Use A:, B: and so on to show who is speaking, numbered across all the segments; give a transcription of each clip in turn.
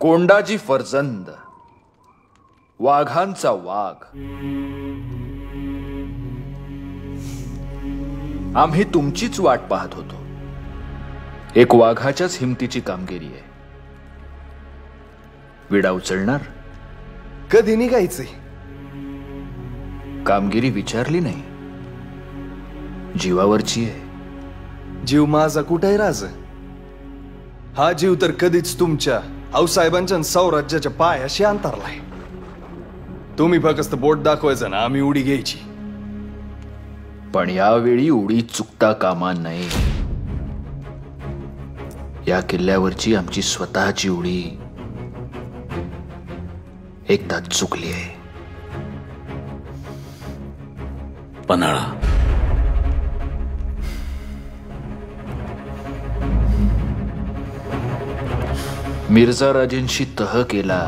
A: कोंडाजी फर्जंद, वाघांचा वाघ. आम्ही तुमचीच वाट पाहत होतो. एक वाघाच्याच हिमतीची कामगिरी आहे. विडा उचलणार?
B: कधी निघायचंय?
A: कामगिरी विचारली नाही, जीवावरची आहे.
B: जीव माझा कुठे राज? हा जीव तर कधीच तुमच्या आऊसाहेबांच्या सौराज्याच्या पायाशी अंतरलाय. तुम्ही फक्त बोट दाखवायचं ना, आम्ही उडी घ्यायची.
A: पण यावेळी उडी चुकता कामा नये. या किल्ल्यावरची आमची स्वतःची उडी एकदा चुकली आहे.
C: पन्हाळा.
A: मिर्झा राजेंशी तह केला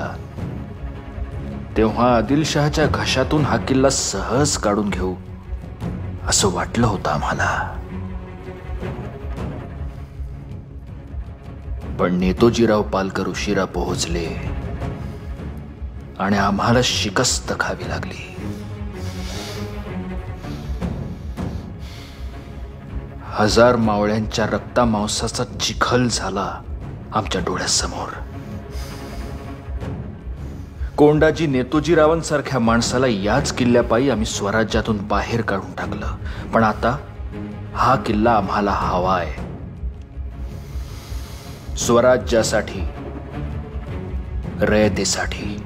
A: तेव्हा आदिलशहाच्या घशातून हा किल्ला सहज काढून घेऊ असं वाटलं होतं आम्हाला. पण नेतोजीराव पालकर उशिरा पोहोचले आणि आम्हाला शिकस्त खावी लागली. हजार मावळ्यांच्या रक्ता मांसाचा चिखल झाला आमच्या डोळ्यासमोर. कोंडाजी नेतोजीरावांसारख्या माणसाला याच किल्ल्यापायी आम्ही स्वराज्यातून बाहेर काढून टाकलं. पण आता हा किल्ला आम्हाला हवाय. स्वराज्यासाठी, रयतेसाठी.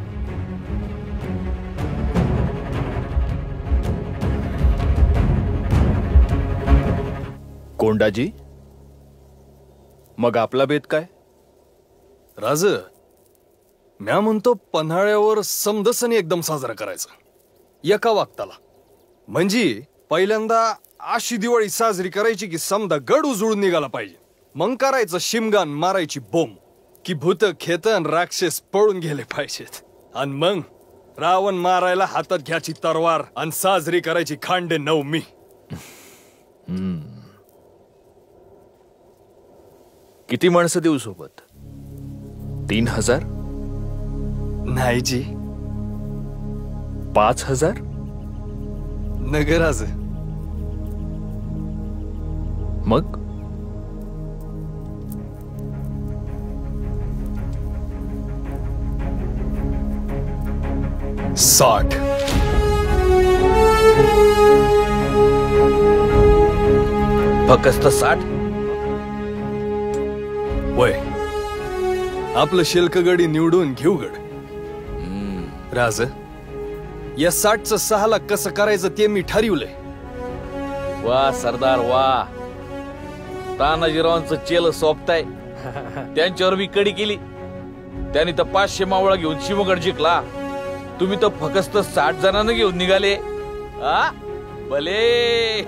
A: कोंडाजी, मग आपला बेत काय?
B: राज, म्या म्हणतो पन्हाळ्यावर समदसनी एकदम साजरा करायचा एका वाक्ताला. म्हणजे पहिल्यांदा अशी दिवाळी साजरी करायची की समदा गड उजळून निघाला पाहिजे. मग करायचं शिमगान, मारायची बोंब की भूत खेतन राक्षस पळून गेले पाहिजेत. आणि मग रावण मारायला हातात घ्यायची तरवार आणि साजरी करायची खांडे नवमी.
A: किती माणसं देऊ सोबत? 3000?
B: नाही जी,
A: 5000?
B: नगराज.
A: मग
B: 60.
C: फक्त 60?
B: वय आपलं शेल्कगडी निवडून घेऊ गड. राज, या 60चं 6 लाख कसं करायचं ते मी ठरवलंय.
C: वा सरदार वा. तानाजीरावांचं चेल सोपताय. त्यांच्यावर मी कडी केली. त्यांनी तर 500 मावळा घेऊन शिवगड जिंकला. तुम्ही तर फक्त 60 जणांना घेऊन निघाले. भले.